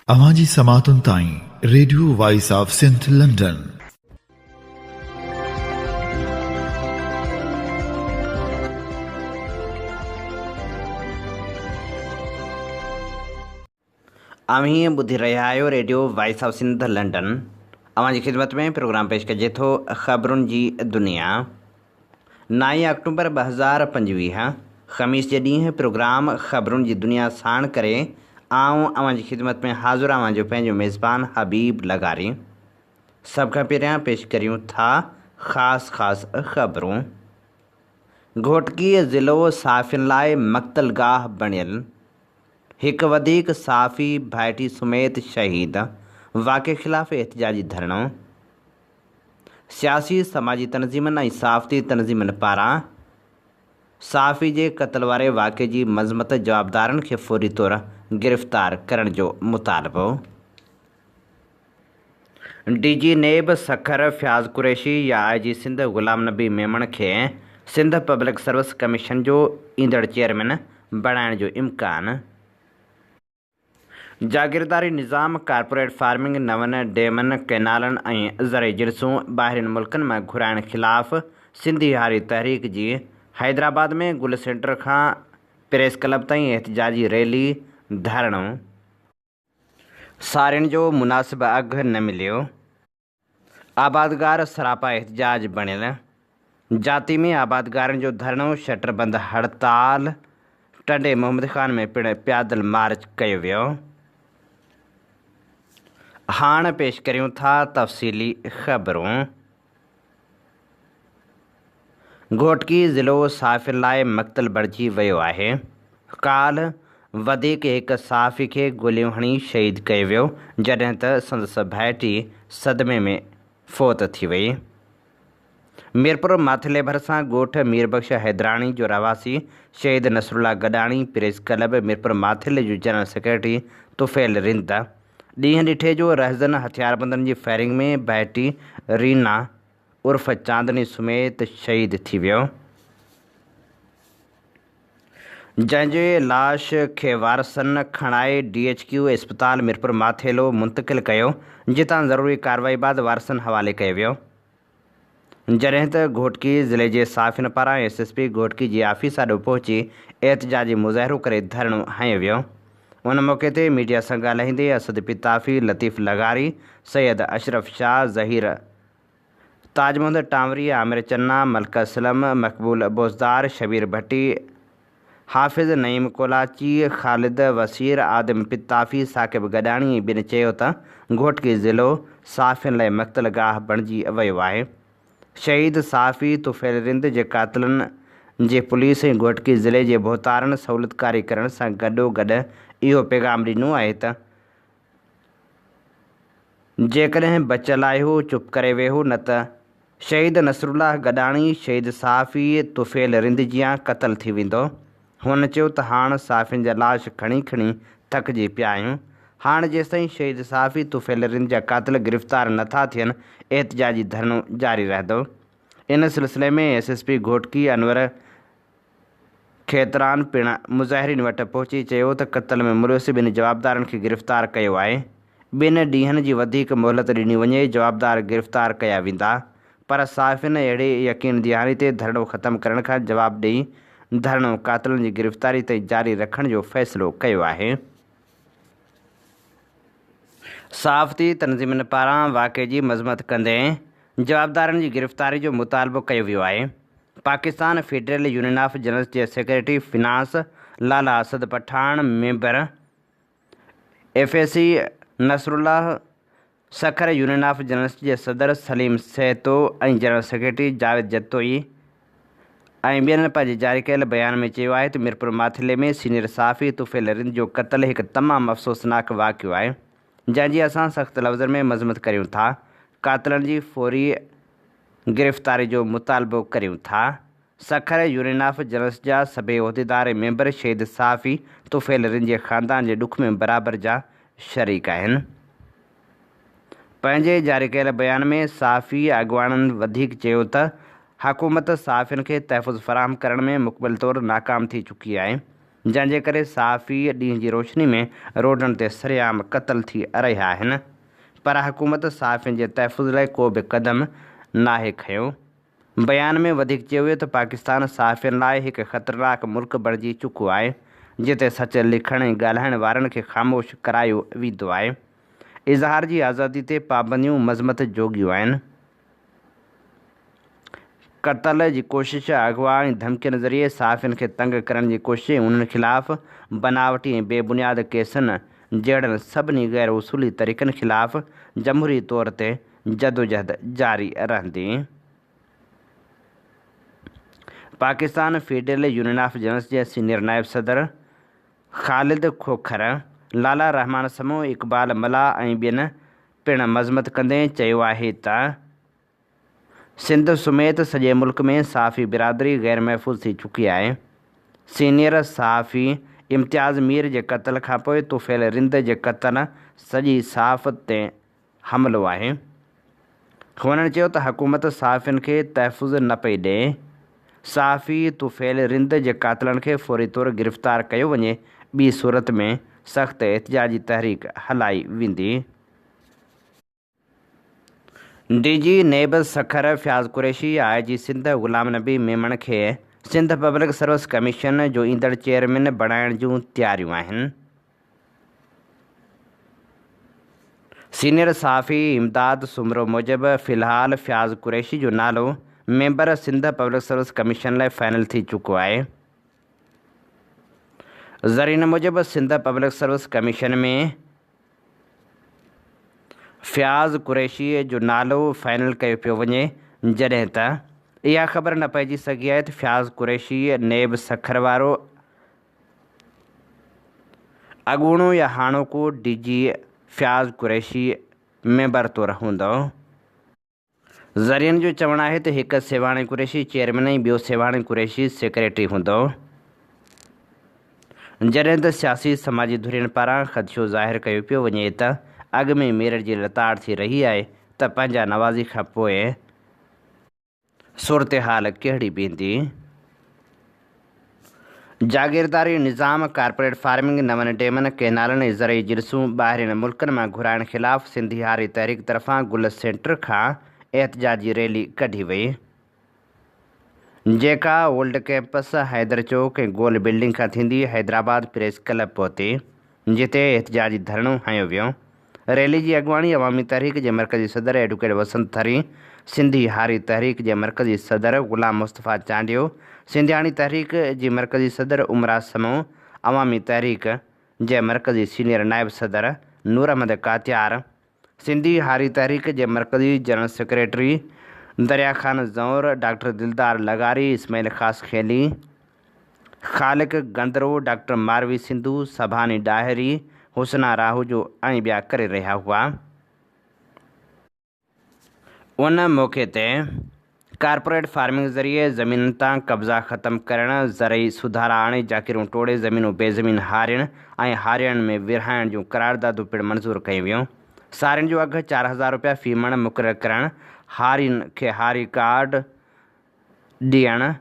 अवांजी समातुन ताईं radio Voice of Sindh London. अवीं ॿुधी रहिया आहियो radio Voice of Sindh London. अवांजी ख़िदमत में प्रोग्राम पेश कजे थो ख़बरुनि जी दुनिया। 9 अक्टूबर 2025 ख़मीस जे ॾींहुं प्रोग्राम ख़बरुनि जी दुनिया साण करे आऊं अवांजी ख़िदमत में हाज़ुर आहियां जो पंहिंजो मेज़बान हबीब लगारी। सभ खां पहिरियां पेश करियूं था ख़ासि ख़बरूं। घोटकी ज़िलो साफ़ियुनि लाइ मक़्तलगाह बणियल, हिकु वधीक साफ़ी भाइटी सुमेत शहीद, वाक़े ख़िलाफ़ एहतिजाजी धरणो। सियासी समाजी तनज़ीमनि ऐं साफ़ती तनज़ीमनि पारां साफ़ी जे क़त्ल वारे वाक़े जी मज़मत जवाबदारनि खे फ़ौरी तौरु गिरफ़्तार करण जो मुतालबो। DG नेब सखर फ़याज़ कुरैशी या IG सिंध ग़ुलाम नबी मेमण खे सिंध पब्लिक सर्विस कमीशन जो ईंदड़ चेयरमैन बणाइण जो इम्कान। जागीरदारी निज़ाम कॉर्पोरेट फार्मिंग नवनि डेमनि कैनालनि ऐं ज़रई जिन्सूं ॿाहिरियुनि मुल्कनि मां घुराइण ख़िलाफ़ सिंधी हारी तहरीक जी हैदराबाद में गुल सेंटर खां प्रेस क्लब ताईं एहतिजाजी रैली धरणो। साड़ियुनि जो मुनासिब अघु न मिलियो, आबादगार सरापा एहतिजाज बणियल। जाती में आबादगारनि जो धरणो, शटरबंद हड़ताल। टंडे मोहम्मद ख़ान में पिणु प्यादल मार्च कयो वियो। हाणे पेश करियूं था तफ़सीली ख़बरूं। घोटकी ज़िलो साफ़ियुनि लाइ मक़्तल बणिजी वियो आहे। काल्ह वधीक हिकु साफ़ी खे गोलियूं हणी शहीद कयो वियो, जॾहिं त संदसि भाइटी सदमे में फ़ौत थी वई। मीरपुर माथिले भरिसां ॻोठ मीरबख़्श हैदराणी जो रवासी शहीद नसरुल्ला गॾाणी प्रेस क्लब मीरपुर माथिले जो जनरल सेक्रेटरी तुफ़ैल रिंद ॾींहुं ॾिठे जो रहज़न हथियारबंदनि जी फायरिंग में भाइटी रीना उर्फ़ चांदनी सुमेत शहीद थी वियो, जंहिंजे लाश खे वारसनि खणाए DHQ इस्पताल मीरपुर माथेलो मुंतक़िल कयो, जितां ज़रूरी कार्रवाई बाद वारसनि हवाले कयो वियो। जॾहिं त घोटकी ज़िले जे साफ़ियुनि पारां SSP घोटकी जी आफ़ीस ॾांहुं पहुची एहतिजाजी मुज़ाहिरो करे धरणो हंयो वियो। उन मौक़े ते मीडिया सां ॻाल्हाईंदे असद पिताफ़ी, लतीफ़ लगारी, सैयद अशरफ शाह, ज़हीर ताज मोहम्मद टांवरी, आमिर चन्ना, मलक असलम, मक़बूल बोज़दार, शबीर भट्टी, हाफ़िज़ नईम कोलाची, ख़ालिद वसीर, आदिम पिताफ़ी, साकिब गॾाणी ऐं ॿिनि चयो त घोटकी ज़िलो साफ़ियुनि लाइ मक़्तलगाह बणिजी वियो आहे। शहीद साफ़ी तुफ़ैल रिंद जे क़ातिलनि जे पुलिस ऐं घोटकी ज़िले जे बोहतारनि सहूलियतकारी करण सां गॾोगॾु इहो पैगाम ॾिनो आहे त जेकॾहिं बचियल आहियो चुप करे वेहो, न त शहीद नसरुल्लाह गॾाणी शहीद साफ़ी तुफ़ैल रिंद जियां क़त्ल थी वेंदो। हुन चयो त हाणे साफ़ियुनि जा लाश खणी खणी थकिजी पिया आहियूं। हाणे जेसिताईं शहीद साफ़ी तुफ़ैल रिंद जा क़ातिल गिरफ़्तार नथा थियनि, एहतिजाजी धरणो जारी रहंदो। इन सिलसिले में SSP घोटकी अनवर खेतरान पिणु मुज़ाहिरीन वटि पहुची चयो त क़त्ल में मुलविस ॿिनि जवाबदारनि खे गिरफ़्तार कयो आहे। 2 ॾींहंनि जी वधीक मोहलत ॾिनी वञे, जवाबदार गिरफ़्तार कया वेंदा, पर साफ़ियुनि अहिड़े यकीन दिहानी ते धरणो ख़त्म करण खां जवाब ॾेई धरणो क़ातिलनि जी गिरफ़्तारी ताईं जारी रखण जो फ़ैसिलो कयो आहे। साफ़ती तनज़ीमनि पारां वाक़े जी मज़मत कंदे जवाबदारनि जी गिरफ़्तारी जो मुतालबो कयो वियो आहे। Pakistan Federal Union of Journalist जे secretary finance Lala Asad Pathan, member FAC Nasrullah, Sukkur Union of Journalist जे सदर सलीम सहतो ऐं जनरल सेक्रेटरी जावेद जतोई ऐं ॿियनि पंहिंजे जारी कयल बयान में चयो आहे त मीरपुर माथिले में सीनियर साफ़ी तुफ़ैल रिंद जो क़त्ल हिकु तमामु अफ़सोसनाक वाक़ियो आहे, जंहिंजी असां सख़्तु लफ़्ज़नि में मज़मत करियूं था। क़ातिलनि जी फ़ौरी गिरफ़्तारी जो मुतालबो करियूं था। सखर यूनियन ऑफ जर्नलिस्ट जा सभई उहिदेदार ऐं मेंबर शहीद साफ़ी तुफ़ैल रिंद जे ख़ानदान जे ॾुख में बराबरि जा शरीक आहिनि। पंहिंजे जारी कयल बयान में साफ़ी अॻुवाणनि वधीक चयो त हुकूमत साफ़ियुनि खे तहफ़ुज़ फ़राहम करण में मुकमल तौरु नाकाम थी चुकी आहे, जंहिंजे करे साफ़ी ॾींहं जी रोशनी में रोडनि ते सरेआम क़तल थी रहिया आहिनि, पर हुकूमत साफ़ियुनि जे तहफ़ुज़ लाइ को बि क़दम नाहे खंयो। बयान में वधीक चयो वियो त पाकिस्तान साफ़ियुनि लाइ हिकु ख़तरनाक मुल्क बणिजी चुको आहे, जिते सच लिखण ऐं ॻाल्हाइण वारनि खे ख़ामोश करायो वेंदो आहे। इज़हार जी आज़ादी ते पाबंदियूं मज़मत जोगियूं आहिनि। क़त्ल जी कोशिश, अगवा ऐं धमकियुनि ज़रिए साफ़ियुनि खे तंग करण जी कोशिश ऐं उन्हनि ख़िलाफ़ बनावटी ऐं बेबुनियाद केसनि जहिड़नि सभिनी गैर उसूली तरीक़नि ख़िलाफ़ जमहूरी तौर ते जदोजहद जारी रहंदी। Pakistan Federal Union of Journalist J senior नायब सदर ख़ालिद खोखर लाला रहमान समूह इक़बाल मल्लाह ऐं ॿियनि पिणु मज़मत कंदे चयो आहे त सिंध समेत सॼे मुल्क में साफ़ी बिरादरी गैर महफ़ूज़ थी चुकी आहे। सीनियर सहाफ़ी इम्तियाज़ मीर जे क़त्ल खां पोइ तुफ़ैल रिंद जे क़त्ल सॼी सहाफ़त ते हमिलो आहे। हुननि चयो त हुकूमत सहाफ़ियुनि खे तहफ़ुज़ न पई ॾिए। सहाफ़ी तुफ़ैल रिंद जे क़ातिलनि खे फ़ौरी तौरु गिरफ़्तार कयो वञे, ॿी सूरत में सख़्त एहतिजाजी तहरीक हलाई वेंदी। DG नेब सखर फ़याज़ कुरैशी IG सिंध ग़ुलाम नबी मेमण खे सिंध पब्लिक सर्विस कमीशन जो ईंदड़ चेयरमैन बणाइण जूं तयारियूं आहिनि। सीनियर सहाफ़ी इमदाद सुमरो मूजिबि फ़िलहाल फ़याज़ कुरैशी जो नालो member Sindh Public Service Commission लाइ फाइनल थी चुको आहे। ज़रीन मूजिबि सिंध पब्लिक सर्विस कमीशन में फ़याज़ कुरैशी जो नालो फाइनल कयो पियो वञे, जॾहिं त इहा ख़बर न पइजी सघी आहे त फ़याज़ कुरैशी नेब सखर वारो अॻूणो या हाणोको DG फ़याज़ कुरैशी मेंबर तौरु हूंदो। ज़रियनि जो चवणु आहे त हिकु सेवाणी कुरैशी चेयरमैन ऐं ॿियो सेवाणी कुरैशी सेक्रेटरी हूंदो, जॾहिं त सियासी समाजी धुरियुनि पारां ख़दशो ज़ाहिरु कयो पियो वञे त अॻु में मेरठ जी लताड़ थी रही आहे त पंहिंजा नवाज़ी खां पोइ सूरत हाल कहिड़ी बीहंदी। जागीरदारी निज़ाम, कारपोरेट फार्मिंग, नवनि डेमनि, कैनालनि ऐं ज़रई जिन्सूं ॿाहिरिनि मुल्कनि मां घुराइण ख़िलाफ़ सिंधी हारी तहरीक तरफ़ां गुल सेंटर खां एहतिजाजी रैली कढी वई, जेका ओल्ड कैंपस, हैदर चौक ऐं गोल बिल्डिंग खां थींदी हैदराबाद प्रेस क्लब पहुती, जिते एहतिजाजी धरणो हंयो वियो। रैली जी अॻुवाणी अवामी तहरीक जे मरकज़ी सदर एडवोकेट वसंत थरी, सिंधी हारी तहरीक जे मरकज़ी सदर ग़ुलाम मुस्तफ़ा चांडियो, सिंधियाणी तहरीक जी मरकज़ी सदर उमरा समूह, अवामी तहरीक जे मरकज़ी सीनियर नायब सदर नूर अहमद कातियार, सिंधी हारी तहरीक जे मरकज़ी जनरल सेक्रेटरी दरिया ख़ान ज़ौर, डॉक्टर दिलदार लगारी, इस्माइल ख़ास खेली, ख़ालिक गंदरो, डॉक्टर मारवी सिंधु, सभानी डाहिरी, हुसना राहूजो ऐं ॿिया करे रहिया हुआ। उन मौक़े ते कारपोरेट फार्मिंग ज़रिए ज़मीन तां कब्ज़ा ख़तमु करणु, ज़रई सुधारा आणे जाकिरूं टोड़े ज़मीनूं बेज़मीन हारियण ऐं हारियण में विरहाइण जूं करारदादूं पिणु मंज़ूरु कयूं वियूं। सारियुनि जो अघु 4000 रुपया फ़ी मण मुक़ररु करणु, हारियुनि खे हारी कार्ड ॾियण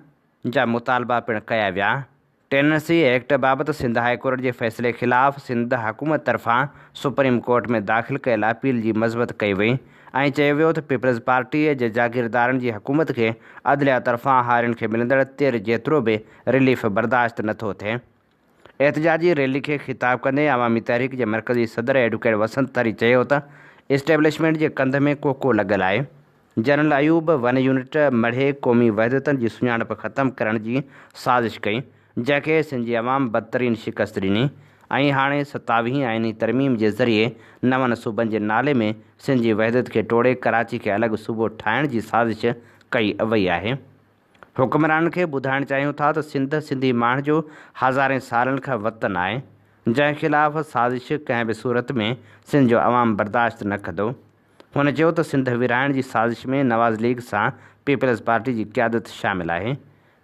जा मुतालबा पिणु कया विया। टेनेसी एक्ट बाबति सिंध हाई कोर्ट जे फ़ैसिले ख़िलाफ़ सिंध हुकूमत तरफ़ां सुप्रीम कोर्ट में दाख़िल कयल अपील जी मज़मत कई वई ऐं चयो वियो त पीपल्स पार्टीअ जे जागीरदारनि जी हुकूमत खे अदलिया तरफ़ां हारियुनि खे मिलंदड़ तिर जेतिरो बि रिलीफ बर्दाश्त नथो थिए। एहतिजाजी रैली खे ख़िताब कंदे अवामी तहरीक जे मरकज़ी सदर एडवोकेट वसंत थरी चयो त इस्टेब्लिशमेंट जे कंध में कोको लॻल आहे। जनरल अयूब वन यूनिट मढ़े क़ौमी वहदतनि जी सुञाणप ख़तमु करण जी साज़िश कई, जंहिंखे सिंध जी अवाम बदतरीन शिकस्त ॾिनी ऐं हाणे 27वीं आइनी तरमीम जे ज़रिए नवनि सूबनि जे नाले में सिंध जी वहदत खे टोड़े कराची खे अलॻि सूबो ठाहिण जी साज़िश कई वई आहे। हुक्मराननि खे ॿुधाइणु चाहियूं था त सिंध सिंधी माण्हू जो हज़ारे सालनि खां वतन आहे, जंहिं ख़िलाफ़ साज़िश कंहिं बि सूरत में सिंध जो अवाम बर्दाश्त न कंदो। हुन चयो त सिंध विरहाइण जी साज़िश में नवाज़ लीग सां पीपल्स पार्टी जी क़यादत शामिल आहे।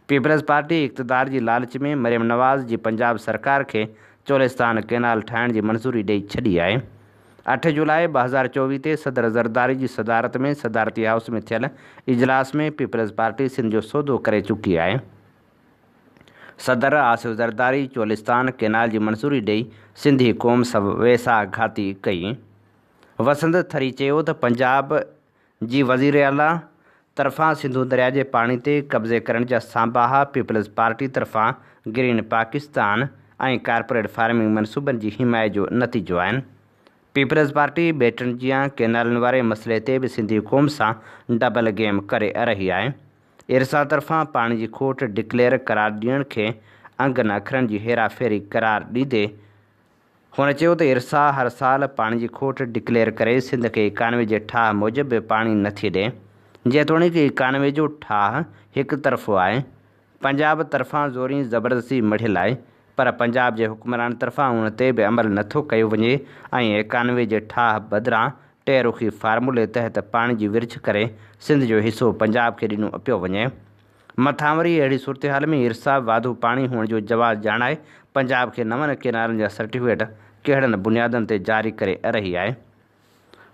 पीपल्स पार्टी इक़्तिदार जी लालच में मरियम नवाज़ जी पंजाब सरकार खे चोलिस्तान कैनाल ठाहिण जी मंज़ूरी ॾेई छॾी आहे। 8 जुलाई 2024 ते सदर ज़रदारी जी सदारत में सदारती हाउस में थियल इजलास में पीपल्स पार्टी सिंध जो सौदो करे चुकी आहे। सदर आसिफ ज़रदारी चोलिस्तान केनाल जी मंज़ूरी ॾेई सिंधी क़ौम सभु वेसा घाती कई। वसंत थरी चयो त पंजाब जी वज़ीर आला तरफ़ां सिंधु दरिया जे पाणी ते कब्ज़े करण जा साम्बाहा पीपल्स पार्टी तरफ़ां ग्रीन पाकिस्तान ऐं कारपोरेट फार्मिंग मनसूबनि जी हिमायत जो नतीजो आहिनि। पीपल्स पार्टी ॿेटनि जी केनालनि वारे मसइले ते बि सिंधी क़ौम सां डबल गेम करे रही आहे। इरसा तरफ़ां पाणी जी खोट डिक्लेयर करार ॾियण खे अंगनि अखरनि जी हेराफेरी करार ॾींदे हुन चयो त इरसा हर साल पाणी जी खोट डिक्लेयर करे सिंध खे 91 जे ठाह मूजिबि पाणी नथी ॾिए, जेतोणीकि 91 जो ठाह हिकु तरफ़ो आहे। पंजाब तरफ़ां ज़ोरी ज़बरदस्ती मढ़ियल आहे, पर पंजाब जे हुक्मरान तरफ़ां उन ते बि अमल नथो कयो वञे ऐं 91 जे ठाह बदिरां टेरुखी फार्मूले तहत पाणी जी विरछ करे सिंध जो हिसो पंजाब खे ॾिनो पियो वञे। मथां वरी अहिड़ी सूरत हाल में इरसा वाधू पाणी हुअण जो जवाज़ ॼाणाए पंजाब खे 9 केनालनि जा सर्टिफिकेट कहिड़नि बुनियादनि ते जारी करे रही आहे।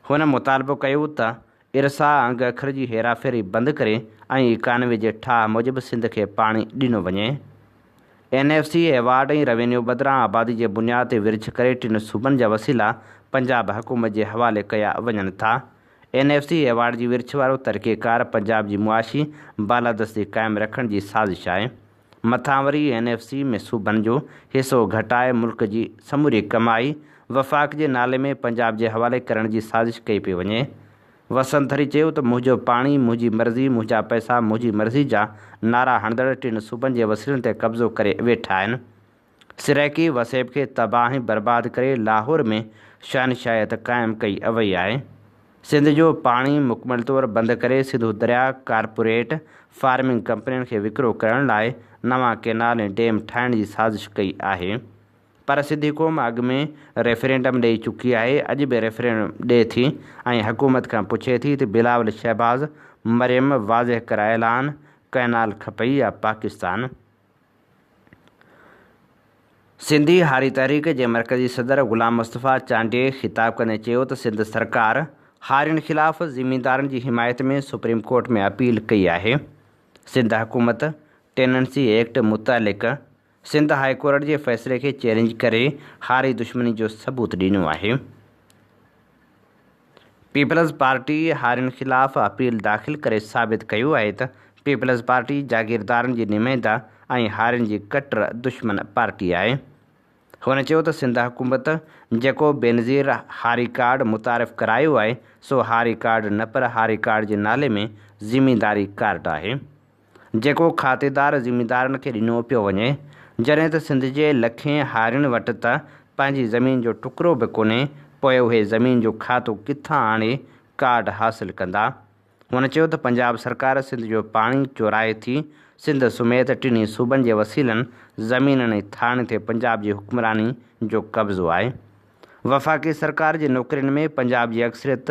हुन मुतालबो कयो त इरसा अंग अखर जी हेराफेरी बंदि करे ऐं 91 जे ठाह मूजिबि सिंध खे पाणी ॾिनो वञे। NFC एवार्ड ऐं रेवेन्यू बदिरां आबादी जे बुनियाद ते विरछ करे 3 सूबनि जा वसीला पंजाब हुकूमत जे हवाले कया वञनि था। NFC एवार्ड जी विरछ वारो तरीक़ेकार पंजाब जी मुआशी बालादस्ती क़ाइमु रखण जी साज़िश आहे। मथां वरी NFC में सूबनि जो हिसो घटाए मुल्क जी समूरी कमाई वफ़ाक़ जे नाले में पंजाब जे हवाले करण जी साज़िश कई पई वञे। वसंत थरी चयो त मुंहिंजो पाणी मुंहिंजी मर्ज़ी, मुंहिंजा पैसा मुंहिंजी मर्ज़ी जा नारा हणंदड़ 3 सूबनि जे वसीलनि ते कब्ज़ो करे वेठा आहिनि। सिरैकी वसेब खे तबाह ऐं बर्बाद करे लाहौर में शहनशाहियत क़ाइमु कई वई आहे। सिंध जो पाणी मुकमल तौरु बंदि करे सिंधु दरिया कारपोरेट फार्मिंग कंपनियुनि खे विकिरो करण लाइ नवां केनाल ऐं डैम ठाहिण जी साज़िश कई आहे, पर सिंधी क़ौम अॻु में रेफरेंडम ॾेई चुकी आहे। अॼु बि रेफरेंडम ॾिए थी ऐं हुकूमत खां पुछे थी त बिलावल शहबाज़ मरियम वाज़ह कराए ऐलान केनाल खपई या पाकिस्तान। सिंधी हारी तहरीक जे मरकज़ी सदर ग़ुलाम मुस्तफ़ा चांडिए ख़िताब कंदे चयो त सिंध सरकार हारियुनि ख़िलाफ़ ज़मींदारनि जी हिमायत में सुप्रीम कोर्ट में अपील कई आहे। सिंध हुकूमत टेनेंसी एक्ट मुतालिक़ सिंध हाई कोर्ट जे फ़ैसिले खे चैलेंज करे हारी दुश्मनी जो सबूत ॾिनो आहे। पीपल्स पार्टी हारियुनि ख़िलाफ़ अपील दाख़िल करे साबित कयो आहे त पीपल्स पार्टी जागीरदारनि जी नुमाइंदा ऐं हारियुनि जी कट्टर दुश्मन पार्टी आहे। हुन चयो त सिंध हुकूमत जेको बेनज़ीर हारी कार्ड मुतारिफ़ करायो आहे सो हारी कार्ड न पर हारी कार्ड जे नाले में ज़मींदारी कार्ड आहे, जेको खातेदार ज़मींदारनि खे ॾिनो पियो वञे, जॾहिं त सिंध जे लखें हारियुनि वटि त पंहिंजी ज़मीन जो टुकड़ो बि कोन्हे। पोइ उहे ज़मीन जो खातो किथां आणे कार्ड हासिलु कंदा। हुन चयो त पंजाब सरकार सिंध जो पाणी चोराए थी। सिंध समेत 3 सूबनि जे वसीलनि ज़मीननि ऐं थाणनि ते पंजाब जी हुक्मरानी जो कब्ज़ो आहे। वफ़ाक़ी सरकार जे नौकरियुनि में पंजाब जी अक्सरियत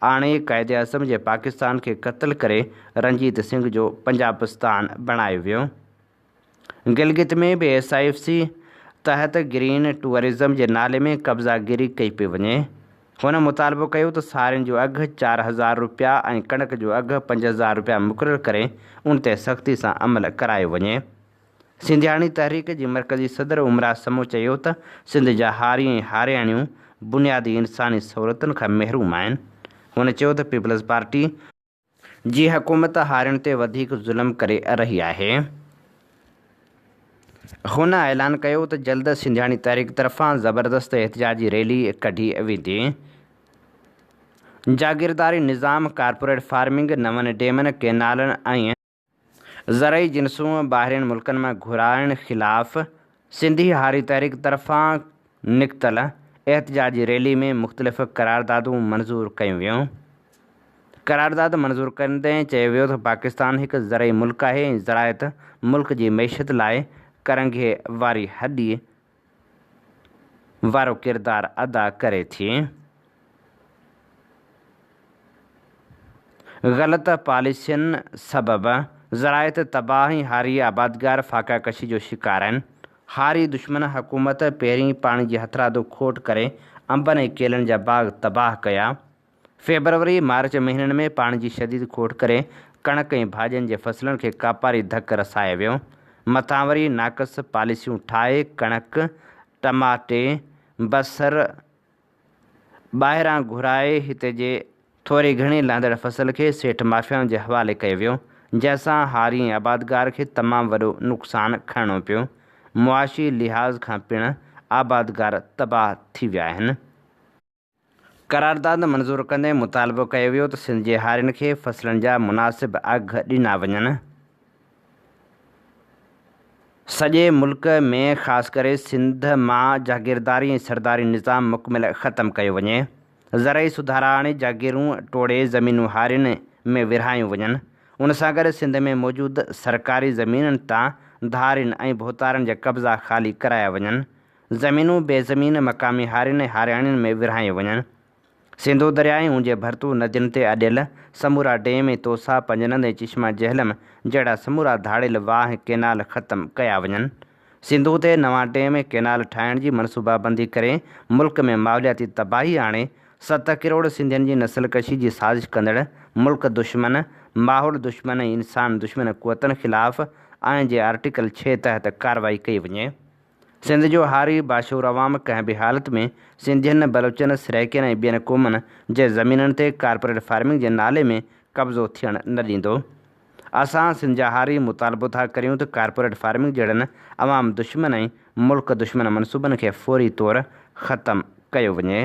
आणे क़ाइदे आज़म जे पाकिस्तान खे क़त्ल करे रंजीत सिंह जो पंजाबिस्तान बणायो वियो। गिलगित में बि SIFC तहत ग्रीन टूरिज़म जे नाले में कब्ज़ागिरी कई पई वञे। हुन मुतालबो कयो त साड़ियुनि जो अघु 4000 रुपया ऐं कणक जो अघु 5000 रुपया मुक़ररु करे उन ते सख़्ती सां अमल करायो वञे। सिंधियाणी तहरीक जी मरकज़ी सदर उमरा समो चयो त सिंध जा हारी ऐं हारियाणियूं बुनियादी इंसानी सहूलियतुनि खां महरूम आहिनि। हुन चयो त पीपल्स पार्टी जी हुकूमत हारियुनि ते वधीक ज़ुल्म करे रही आहे। हुन ऐलान कयो त जल्द सिंधियाणी तहरीक तरफ़ां ज़बरदस्त एहतिजाजी रैली कढी वेंदी। जागीरदारी निज़ाम, कारपोरेट फार्मिंग, नवनि डैमनि, केनालनि ऐं ज़रई जिन्सूं ॿाहिरियुनि मुल्कनि मां घुराइण ख़िलाफ़ सिंधी हारी तहरीक तरफ़ां निकितल एहतिजाजी रैली में मुख़्तलिफ़ करारदादूं मंज़ूर कयूं वियूं। करारदाद मंज़ूर कंदे चयो वियो त पाकिस्तान हिकु ज़रई मुल्क आहे ऐं ज़राइत मुल्क जी मईशत लाइ करंघे वारी हॾी वारो किरदारु अदा करे थी। ग़लत पॉलिसियुनि सबबि ज़राइत तबाह ऐं हारी आबादगार फाका कशी जो शिकार आहिनि। हारी दुश्मन हुकूमत पहिरीं पाणी जी हथरादो खोट करे अंबनि ऐं केलनि जा बाग़ तबाह कया। फेबरवरी मार्च महीननि में पाणी जी शदीद खोट करे कणक ऐं भाॼियुनि जे फसलनि खे कापारी धकु रसाए वियो। मथां वरी नाक़स पॉलिसियूं ठाहे कणक टमाटे बसर ॿाहिरां घुराए हिते जे थोरी घणी लहंदड़ फसल खे सेठ माफ़ियाउनि जे हवाले कयो वियो, जंहिंसां हारी ऐं आबादगार खे तमामु वॾो नुक़सानु खणणो पियो। मुआशी लिहाज़ खां पिणु आबादगार तबाह थी विया आहिनि। करारदाद मंज़ूरु कंदे मुतालबो कयो वियो त सिंध जे हारियुनि खे फसलनि जा मुनासिब अघ ॾिना वञनि। सॼे मुल्क में ख़ासि करे सिंध मां जागीरदारी ऐं सरदारी निज़ाम मुकमिल ख़तमु कयो वञे। ज़रई सुधारा आणे जागीरूं टोड़े ज़मीनूं हारियुनि में विरहायूं वञनि। उन सां गॾु सिंध में मौजूदु सरकारी ज़मीननि तां धारियुनि ऐं भोतारनि जा कब्ज़ा ख़ाली कराया वञनि। ज़मीनूं बेज़मीन मक़ामी हारियुनि ऐं हारियाणियुनि में विरहायूं वञनि। सिंधु दरिया ऐं उन जे भरतू नदियुनि ते अॾियल समूरा डेम ऐं तोसा पंजनंद ऐं चिश्मा जहलम जहिड़ा समूरा धाड़ियल वाह ऐं केनाल ख़तमु कया वञनि। सिंधु ते नवां डेम ऐं केनाल ठाहिण जी मनसूबाबंदी करे मुल्क में माहौलियाती तबाही आणे 7 करोड़ सिंधियुनि जी नस्लकशी जी साज़िश कंदड़ मुल्क दुश्मन, माहौल दुश्मन ऐं इंसान दुश्मन क़ुवतनि ख़िलाफ़ आइन जे आर्टिकल 6 तहत कार्रवाई कई वञे। सिंध जो हारी बाशूर अवाम कंहिं बि हालत में सिंधियुनि, बलोचनि, सराइकियुनि ऐं ॿियनि क़ौमनि जे ज़मीननि ते कारपोरेट फार्मिंग जे नाले में कब्ज़ो थियणु न ॾींदो। असां सिंध जा हारी मुतालबो था करियूं त कारपोरेट फार्मिंग जहिड़नि अवाम दुश्मन ऐं मुल्क दुश्मन मनसूबनि खे फ़ौरी तौरु ख़तमु कयो वञे।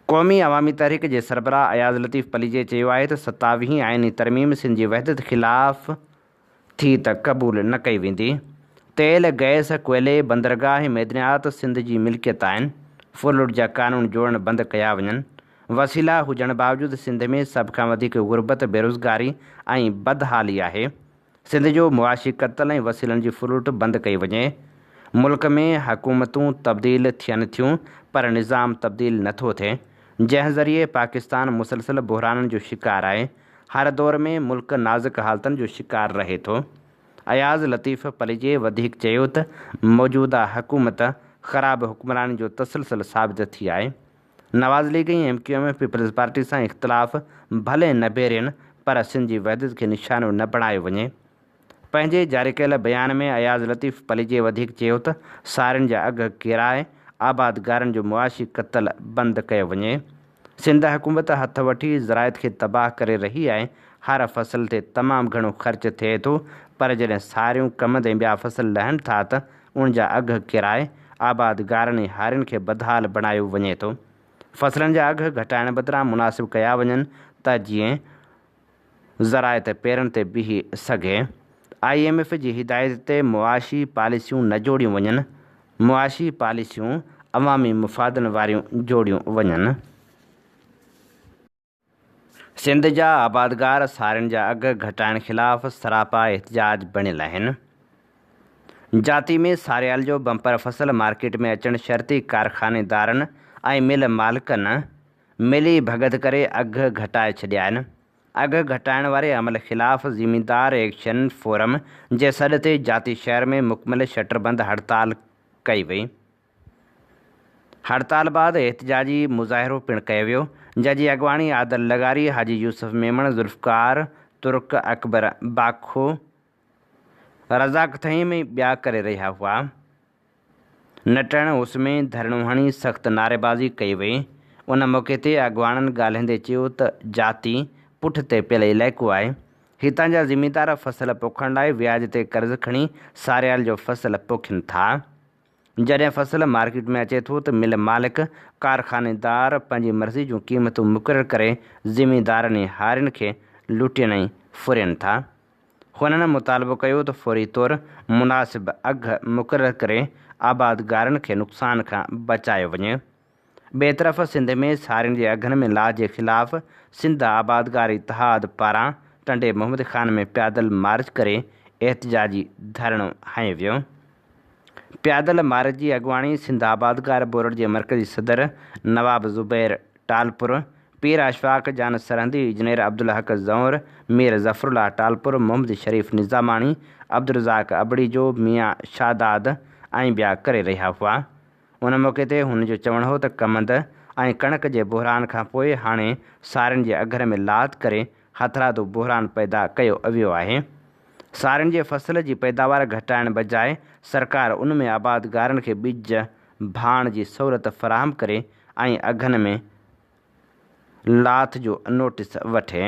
क़ौमी अवामी तहरीक जे सरबराह अयाज़ लतीफ़ पलीजे चयो आहे त 27वीं आइनी तरमीम सिंध जी वहदत ख़िलाफ़ थी त क़बूल न कई वेंदी। तेल, गैस, कोयले, बंदरगाह ऐं मैदनियात सिंध जी मिल्कियत आहिनि। फुलुट जा कानून जोड़ण बंदि कया वञनि। वसीला हुजण बावजूदि सिंध में सभ खां वधीक गुरबत, बेरोज़गारी ऐं बदहाली आहे। सिंध जो मुआशी क़त्ल ऐं वसीलनि जी फुलुट बंदि कई वञे। मुल्क में हुकूमतूं तब्दील थियनि थियूं पर निज़ाम तब्दील नथो थिए, जंहिं ज़रिए पाकिस्तान मुसलसल बहराननि जो शिकार आहे। हर दौर में मुल्क नाज़ुक हालतनि जो शिकार रहे थो। अयाज़ लतीफ़ पलीजे वधीक चयो त मौजूदा हुकूमत ख़राब हुक्मरानी जो तसलसल साबित थी आहे। नवाज़ लीग ऐं MQM पीपल्स पार्टी सां इख़्तिलाफ़ भले न बेरियनि पर सिंध जी वहदत खे निशानो न बणायो वञे। पंहिंजे जारी कयल बयान में अयाज़ लतीफ़ पलीजे वधीक चयो त सारियुनि जा अघ किराए, आबादगारनि जो मुआशी क़त्ल बंदि कयो वञे। सिंध हुकूमत हथ वठी ज़राइत खे तबाह करे रही आहे। हर फसल ते तमामु घणो ख़र्च थिए थो पर जॾहिं सारियूं कमंद ऐं ॿिया फसल लहनि था त उन जा अघ किराए, आबादगारनि ऐं हारियुनि खे बदहाल बणायो वञे थो। फसलनि जा अघ घटाइण बदिरां मुनासिब कया वञनि त जीअं ज़राइत पेरनि ते बीही सघे। IMF जी हिदायत ते मुआशी पॉलिसियूं न जोड़ियूं वञनि। मुआशी पॉलिसियूं अवामी मुफ़ादनि वारियूं जोड़ियूं वञनि। सिंध जा आबादगार सारियुनि जा अघ घटाइण ख़िलाफ़ सरापा एहतजाज बणियल आहिनि। जाती में सारियाल जो बम्पर फसल मार्केट में अचणु शर्ती कारखानेदारनि ऐं मिल मालिकनि मिली भगत करे अघ घटाए छॾिया आहिनि। अघ घटाइण वारे अमल ख़िलाफ़ ज़मींदार एक्शन फोरम जे सॾ ते जाती शहर में मुकमिल शटरबंद हड़ताल कई वई। हड़ताल बाद एहतजाजी मुज़ाहिरो पिणु कयो वियो, जंहिंजी अॻुवाणी आदल लगारी, हाजी यूसुफ मेमण, ज़ुल्फ़कार तुर्क, अकबर बाखो, रज़ाक थईम ऐं ॿिया करे रहिया हुआ। नटण उस में धरणो हणी सख़्त नारेबाज़ी कई वई। उन मौक़े ते अॻुवाणनि ॻाल्हाईंदे चयो त जाती पुठ ते पियल इलाइक़ो आहे। हितां जा ज़मींदार फसल पोखण लाइ व्याज ते कर्ज़ खणी सारियाल जो फसल पोखनि था। जॾहिं फसल मार्केट में अचे थो त मिल मालिक, कारखानेदार पंहिंजी मर्ज़ी जूं क़ीमतूं मुक़ररु करे ज़मींदारनि ऐं हारियुनि खे लुटियनि ऐं फुरियनि था। हुननि मुतालबो कयो त फ़ौरी तौरु मुनासिब अघ मुक़ररु करे आबादगारनि खे नुक़सान खां बचायो वञे। ॿिए तरफ़ सिंध में सारियुनि जे अघनि में लाह जे ख़िलाफ़ सिंध आबादगार इतिहाद पारां टंडे मोहम्मद ख़ान में पैदल मार्च करे एहतजाजी धरणो हंयो वियो। पैदल मार्च जी अॻुवाणी सिंध आबादगार बोर्ड जे मरकज़ी सदर नवाब ज़ुबैर टालपुर, पीर अशफाक जान सरहंदी, इंजीनियर अब्दुल हक ज़ौर, मीर ज़फ़रुल्लाह टालपुर, मोहम्मद शरीफ़ निज़ामाणी, अब्दुर्रज़ाक अबड़ीजो, मियाँ शादाद ऐं ॿिया करे रहिया हुआ। उन मौक़े ते हुन जो चवणु हो त कमंद ऐं कणक जे बहरान खां पोइ हाणे सारियुनि जे अघनि में लात करे हथरादो बहरान पैदा कयो वियो आहे। सारियुनि जे फसल जी पैदावार घटाइण बजाए सरकार उन में आबादगारनि खे ॿिज भाण जी सहूलियत फ़राहम करे ऐं अघनि में लाथ जो नोटिस वठे।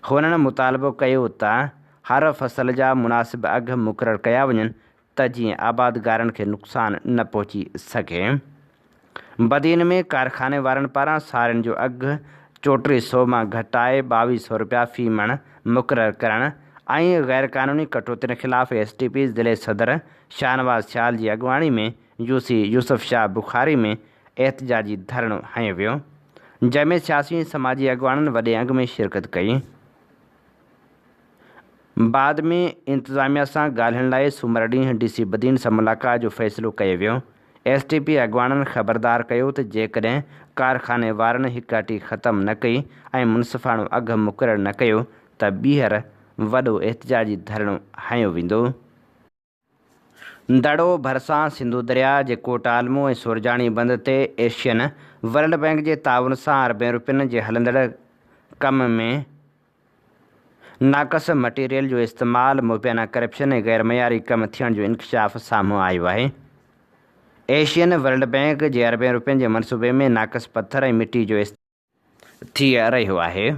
हुननि मुतालबो कयो त हर फसल जा मुनासिब अघ मुक़ररु कया वञनि त जीअं आबादगारनि खे नुक़सानु न पहुची सघे। बदीन में कारखाने वारनि पारां सारियुनि जो अघु 3400 मां घटाए 2200 रुपया फ़ी मण मुक़ररु करणु ऐं गैर क़ानूनी कटौतियुनि ख़िलाफ़ SDP ज़िले सदर शाहनवाज़ सियाल जी अॻुवाणी में UC यूसुफ शाह बुखारी में एहतजाजी धरणो हंयो वियो, जंहिंमें सियासी समाजी अॻुवाननि वॾे अंग में शिरकत कई। बाद में इंतज़ामिया सां ॻाल्हाइण लाइ सूमर ॾींहुं DC बदीन सां मुलाक़ात जो फ़ैसिलो कयो वियो। SDP अॻुवाननि ख़बरदार कयो त जेकॾहिं कारखाने वारनि हिकाटी ख़तमु न कई ऐं मुनसिफ़ाणो अघु मुक़ररु न कयो त ॿीहर वॾो एहतजाजी धरणो हंयो वेंदो। दड़ो भरिसां सिंधु दरिया जे कोटालमो ऐं सुरजाणी बंद ते एशियन वर्ल्ड बैंक जे ताउन सां अरबें रुपयनि जे हलंदड़ कम में नाक़स मटीरियल जो इस्तेमालु, मुबैना करप्शन ऐं गैर मयारी कम थियण जो इंकशाफ़ साम्हूं आयो आहे। एशियन वर्ल्ड बैंक जे अरबें रुपयनि जे मनसूबे में नाक़स पत्थर ऐं मिटी जो थी रहियो आहे।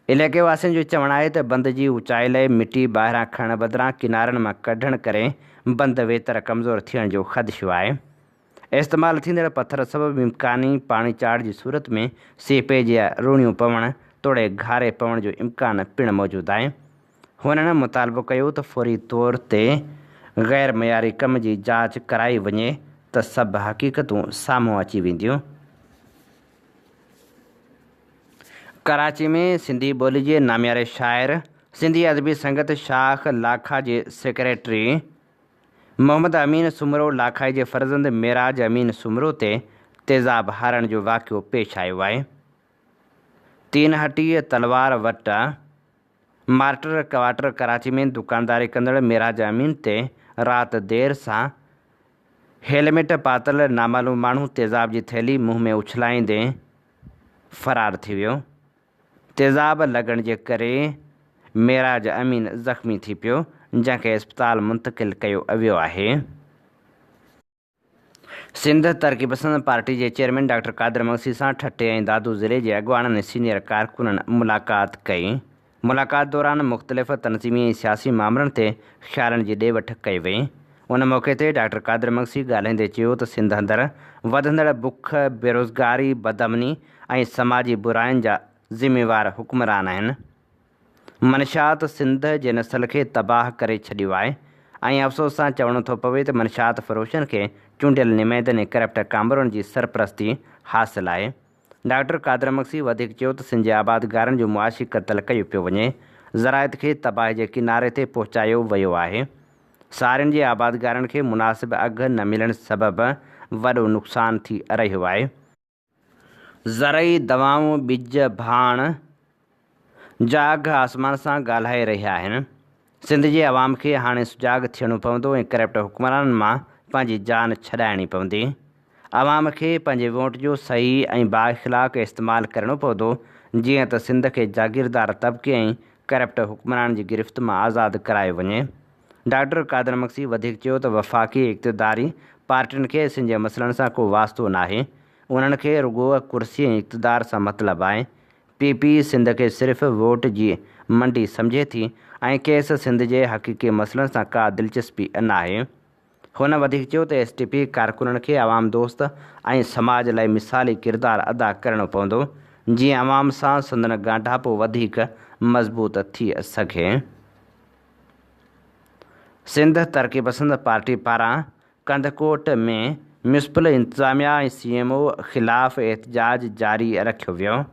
इलाइक़े वासियुनि जो चवणु आहे त बंद जी ऊचाई लाइ मिटी ॿाहिरां खणण बदिरां किनारनि मां कढण करे बंद वेतर कमज़ोर थियण जो ख़दशो आहे। इस्तेमालु थींदड़ पत्थर सबबि इम्कानी पाणी चाढ़ जी सूरत में सीपेज या रूणियूं पवण तोड़े घारे पवण जो इम्कानु पिणु मौजूदु आहे। हुननि मुतालबो कयो त फौरी तौर ते गैर मयारी कम जी जांच कराई वञे त सभु हक़ीक़तूं साम्हूं अची वेंदियूं। कराची में सिंधी ॿोली जे नामियारे शाइर सिंधी अदबी संगत शाख लाखा जे सेक्रेटरी मोहम्मद अमीन सुमरो लाखाई जे फ़र्ज़ंद मेराज अमीन सुमरो ते तेज़ाब हारण जो वाक़ियो पेश आयो आहे। तीन-हटी तलवार वट मार्टर क्वार्टर कराची में दुकानदारी कंदड़ मेराज अमीन ते राति देर सां हेलमेट पातल नामालूम माण्हू तेज़ाब जी थैली मुंहं में उछलाईंदे फ़रार थी वियो। तेज़ाब लॻण जे करे मेराज अमीन ज़ख़्मी थी पियो, जंहिंखे इस्पताल मुंतक़िल कयो वियो आहे। सिंध तरक़ी पसंद पार्टी जे चेयरमैन डॉक्टर कादिर मक्सी सां ठटे ऐं दादू ज़िले जे अॻुवाननि ऐं सीनियर कारकुननि मुलाक़ात कई। मुलाक़ात दौरान मुख़्तलिफ़ तनज़ीमी ऐं सियासी मामलनि ते ख़्यालनि जी ॾे वठि कई वई। उन मौक़े ते डॉक्टर कादिर मक्सी ॻाल्हाईंदे चयो त सिंध अंदरि वधंदड़ बुख, बेरोज़गारी, बदअमनी ऐं समाजी बुराइनि जा ज़िम्मेवार हुक्मरान आहिनि। मनशात सिंध जे नसल खे तबाह करे छॾियो आहे ऐं अफ़सोस सां चवणो थो पवे त मनशात फ़रोशनि खे चूंडियल निमेदनि ऐं करप्ट कामरनि जी सरपरस्ती हासिलु आहे। डॉक्टर कादिर मक्सी वधीक चयो त सिंध जे आबादगारनि जो मुआशी क़त्ल कयो पियो वञे, ज़राइत खे तबाही जे किनारे ते पहुचायो वियो आहे। सारियुनि जे आबादगारनि खे मुनासिब अघु न मिलण सबबि वॾो नुक़सानु थी रहियो आहे। ज़रई दवाऊं, ॿिज भाण जा अघ आसमान सां ॻाल्हाए रहिया आहिनि। सिंध जे अवाम खे हाणे सुजाॻ थियणो पवंदो ऐं करप्ट हुक्मराननि मां पंहिंजी जान छॾाइणी पवंदी। अवाम खे पंहिंजे वोट जो सही ऐं बाइख़लाक़ इस्तेमालु करणो पवंदो, जीअं त सिंध खे जागीरदार तबिके ऐं करप्ट हुक्मरान जी गिरफ़्त मां आज़ादु करायो वञे। डॉक्टर कादिर मक्सी वधीक चयो त वफ़ाक़ी इक़्तिदारी पार्टियुनि खे सिंध जे मसइलनि सां को वास्तो नाहे। उन्हनि खे रुॻो कुर्सी ऐं इक़्तिदार सां मतिलबु आहे। PP सिंध खे सिर्फ़ु वोट जी मंडी सम्झे थी ऐं खेसि सिंध जे हक़ीक़ी मसइलनि सां का दिलचस्पी नाहे। हुन वधीक चयो त SDP कारकुननि खे अवाम दोस्त ऐं समाज लाइ मिसाली किरदारु अदा करणो पवंदो, जीअं अवाम सां संदन ॻाढापो वधीक मज़बूत थी सघे। सिंध तरक़ी पसंद पार्टी पारां कंदकोट में म्यूनिसिपल इंतज़ामिया ऐं CMO ख़िलाफ़ एहतजाज जारी रखियो वियो।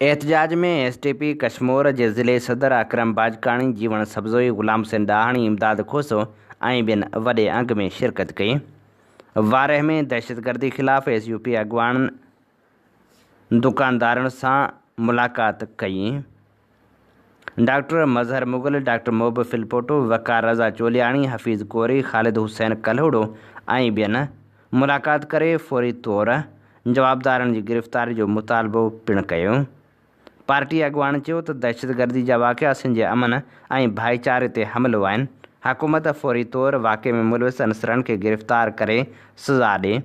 एहतजाज में SDP कश्मीर जे ज़िले सदर अकरम बाजकाणी, जीवन सब्ज़ोई, ग़ुलाम हुसैन डाहाणी, इमदाद खोसो ऐं ॿियनि वॾे अंग में शिरकत कई। वारह में दहशतगर्दी ख़िलाफ़ SUP अॻुवाननि दुकानदारनि सां मुलाक़ात कई। डॉक्टर मज़हर मुग़ल, डॉक्टर मोहब फिलपोटो, वक़ार रज़ा चोलियाणी, हफ़ीज़ कोरी, ख़ालिद हुसैन कल्होड़ो ऐं ॿियनि मुलाक़ात करे फ़ौरी तौर जवाबदारनि जी गिरफ़्तारी जो मुतालबो पिणु कयो। पार्टी अॻुवान चयो त दहशतगर्दी जा वाक़िया सिंध जे अमन ऐं भाईचारे ते हमिलो आहिनि। हुकूमत फौरी तौरु वाक़े में मुलविस अनसरनि खे गिरफ़्तार करे सज़ा ॾिए।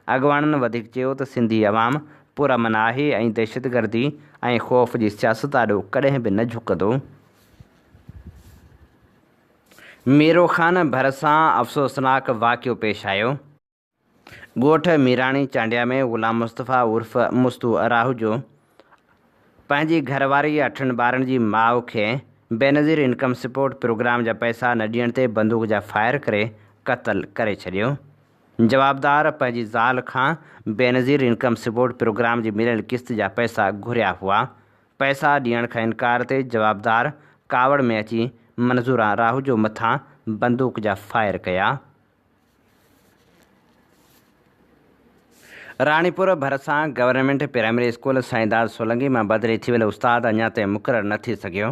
अॻुवाननि वधीक चयो त सिंधी अवाम पुरअमन आहे ऐं दहशतगर्दी ऐं ख़ौफ़ जी सियासत ॾाढो कॾहिं बि न झुकंदो। मीरो ख़ान भरिसां अफ़सोसनाक वाक़ियो पेश आयो। ॻोठ मीराणी चांडिया में ग़ुलाम मुस्तफ़ा उर्फ़ मुस्तू राहूजो पंहिंजी घरवारी 8 ॿारनि जी माउ खे बेनज़ीर इनकम सपोर्ट प्रोग्राम जा पैसा न ॾियण ते बंदूक जा फायर करे क़तल करे छॾियो। जवाबदार पंहिंजी ज़ाल खां बेनज़ीर इनकम सपोर्ट प्रोग्राम जी मिलियल क़िस्त जा पैसा घुरिया हुआ। पैसा ॾियण खां इनकार ते जवाबदार कावड़ में अची मंज़ूरा राहूजो मथां बंदूक जा फायर कया। राणीपुर भरिसां government primary school Saindas Solanki में बदिली थी वियल उस्ताद अञा ताईं मुक़ररु न थी सघियो।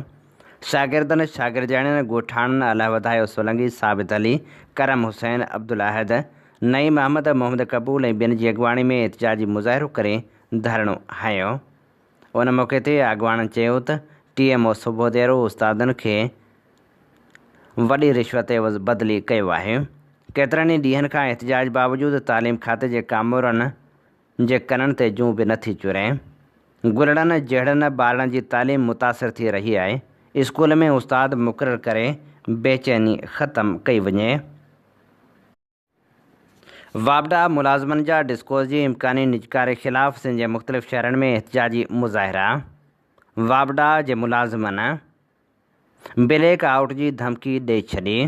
शागिर्दनि शागिर्जाणियुनि ॻोठाणनि अलाह वधायो सोलंकी साबित अली करम हुसैन अब्दुल अहद नईम अहमद मोहम्मद कबूल ऐं ॿियनि जी अॻुवाणी में एहतिजाजी मुज़ाहिरो करे धरणो हयो। उन मौक़े ते अॻुवाणनि चयो त TMO सुबुह देरो उस्तादनि खे वॾी रिश्वत एवज़ बदिली कयो आहे। केतिरनि ई ॾींहंनि खां एहतिजाज बावजूदि तालीम खाते जे कामोरनि जे कननि ते जूं बि नथी चुरे। गुलड़नि जहिड़नि ॿारनि जी तालीम मुतासिर थी रही आहे। स्कूल में उस्ताद मुक़ररु करे बेचैनी ख़तमु कई वञे। वाबडा मुलाज़िमनि जा डिस्कोज़ जी इम्कानी निजकारे ख़िलाफ़ सिंध जे मुख़्तलिफ़ शहरनि में एहतिजाजी मुज़ाहिरा। वाबडा जे मुलाज़िमनि ब्लैक आउट जी धमकी ॾेई छॾी।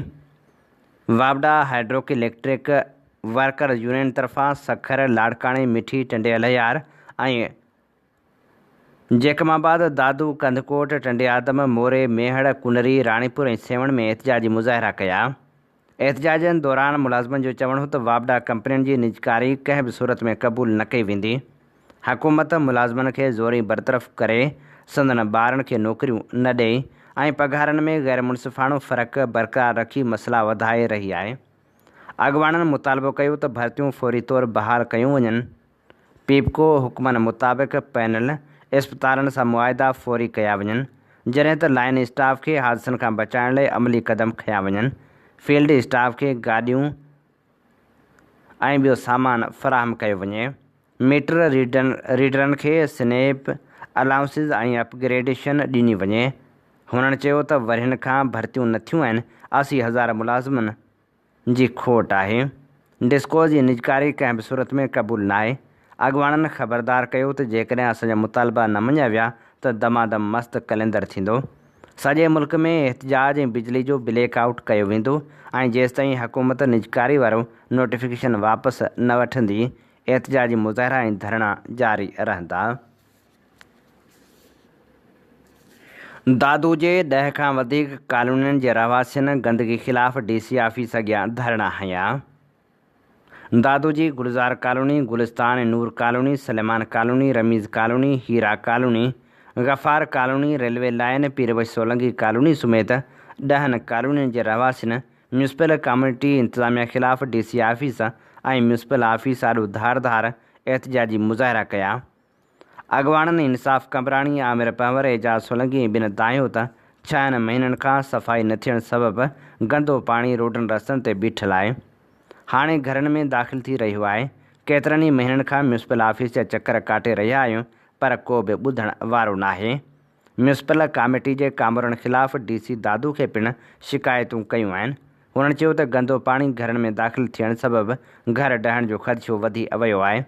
वाबडा हाइड्रोक इलेक्ट्रिक वर्कर यूनियन तरफ़ां सखर लाड़काणी मिठी टंडे अलहियार ऐं जेकमाबाद दादू कंदकोट टंडे आदम मोरे मेहड़ कुनरी राणीपुर ऐं सेवण में एहतिजाजी मुज़ाहिरा कया। एहतिजाजनि दौरान मुलाज़िमनि जो चवणु हो त वाबडा कंपनियुनि जी निजकारी कंहिं बि सूरत में क़बूल न कई वेंदी। हुकूमत मुलाज़िमनि खे ज़ोरी बरतरफ़ करे संदनि ॿारनि खे नौकरियूं न ॾेई ऐं पघारनि में ग़ैर मुनसिफ़ाणो फ़र्क़ु बरक़रार रखी मसइला वधाए रही आहे। अॻुवाणनि मुतालबो कयो त भर्तियूं फौरी तौरु बहाल कयूं वञनि। पीपको हुकमनि मुताबिक़ पैनल इस्पतालनि सां मुआइदा फौरी कया वञनि, जॾहिं त लाइन स्टाफ खे हादसनि खां बचाइण लाइ अमली क़दम खंया वञनि। फील्ड स्टाफ खे गाॾियूं ऐं ॿियो सामान फ़राहम कयो वञे। मीटर रीडरनि खे स्नैप अलाउंसिस ऐं अपग्रेडेशन ॾिनी वञे। हुननि चयो त वरियनि खां भर्तियूं न थियूं आहिनि। 80,000 मुलाज़िमनि जी खोट आहे। डिस्कोज़ जी निजकारी कंहिं बि सूरत में क़बूल न आहे। अॻुवाणनि ख़बरदार कयो त जेकॾहिं असांजा मुतालबा न मञिया विया त दमादम मस्त कैलेंडर थींदो। सॼे मुल्क में एहतिजाज ऐं बिजली जो ब्लैक आउट कयो वेंदो ऐं जेसिताईं हुकूमत निजकारी वारो नोटिफिकेशन वापसि न वठंदी एहतिजाजी मुज़ाहिरा ऐं धरणा जारी रहंदा। दादू जे 10 खां वधीक कॉलोनियुनि जे रहवासियुनि गंदगी ख़िलाफ़ DC ऑफिस अॻियां धरणा हंया। दादू जी Gulzar Colony, Gulistan Noor Colony, Suleman Colony, Rameez Colony, Heera Colony, Ghaffar Colony, railway line, Pirbash Solanki Colony समेत 10 कॉलोनियुनि जे रहवासियुनि म्यूनिसिपल कम्युनिटी इंतज़ामिया ख़िलाफ़ DC ऑफिस ऐं म्यूनिसिपल ऑफिस आॾो धार एहतिजाजी मुज़ाहिरा कया। अॻुवाणनि इंसाफ़ कंबराणी, आमिर पंवर, एजाज़ सोलंकी ऐं ॿिनि दायो त 6 महीननि खां सफ़ाई न थियण सबबि गंदो पाणी रोडनि रस्तनि ते बीठल आहे। हाणे घरनि में दाख़िल थी रहियो आहे। केतिरनि ई महीननि खां म्यूनिसिपल ऑफिस जा चकर काटे रहिया आहियूं पर को बि ॿुधण वारो नाहे। म्यूनिसिपल कमेटी जे कामरनि ख़िलाफ़ DC दादू खे पिणु शिकायतूं कयूं आहिनि। हुननि चयो त गंदो पाणी घरनि में दाख़िल थियण सबबि घर ढहण जो ख़दशो वधी वियो आहे।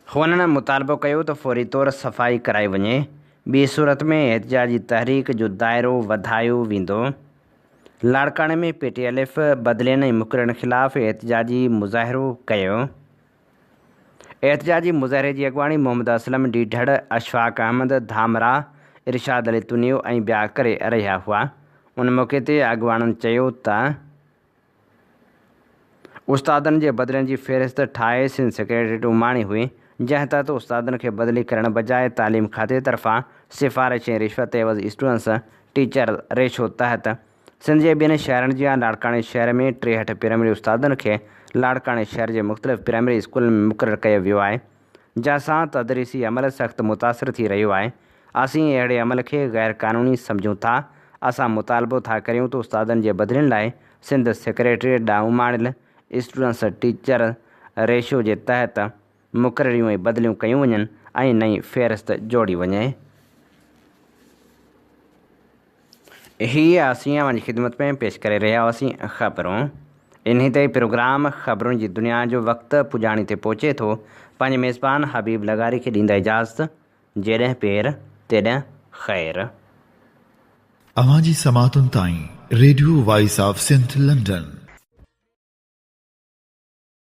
हुननि मुतालबो कयो त फौरी तौरु सफ़ाई कराई वञे। ॿी सूरत में एहतिजाजी तहरीक जो दाइरो वधायो वेंदो। लाड़काणे में PTLF बदिलियुनि ऐं मुक़ररनि ख़िलाफ़ एहतिजाजी मुज़ाहिरो कयो। एहतिजाजी मुज़ाहिरे जी अॻुवाणी मोहम्मद असलम डीढड़, अशफाक अहमद धामरा, इरशाद अली तुनियो ऐं ॿिया करे रहिया हुआ। उन मौक़े ते अॻुवाणनि चयो त उस्तादनि जे बदिलियुनि जी फ़हिरिस्त ठाहे सिंध सेक्रेटरीट उमाणी हुई, जंहिं तहत उस्तादनि खे बदिली करण बजाए तालीम खाते तरफ़ां सिफ़ारिश ऐं रिश्वत एवज़ स्टूडेंट्स टीचर रेशो तहत सिंध जे ॿियनि शहरनि जियां लाड़काणे शहर में 63 प्राइमरी उस्तादनि खे लाड़काणे शहर जे मुख़्तलिफ़ प्राइमरी स्कूलनि में मुक़ररु कयो वियो आहे, जंहिंसां तदरीसी अमल सख़्तु मुतासिर थी रहियो आहे। असीं अहिड़े अमल खे गैर क़ानूनी सम्झूं था। असां मुतालबो था करियूं त उस्तादनि जे बदिलनि लाइ सिंध सेक्रेटरीट ॾांहुं उमाणियल स्टूडेंट्स टीचर रेशो जे तहत मुक़ररियूं ऐं बदिलियूं कयूं वञनि ऐं नई फ़हिरिस्त जोड़ी वञे। हीअ असीं अवां जी ख़िदमत में पेश करे रहिया हुआसीं ख़बरूं। इन्ही ते प्रोग्राम ख़बरुनि जी दुनिया जो वक़्तु पुॼाणी ते पहुचे थो। पंहिंजे मेज़बान हबीब लगारी खे ॾींदा इजाज़त। जेॾहिं पेर तेॾहिं ख़ैर। अवां जी समातुनि ताईं radio Voice of Sindh London.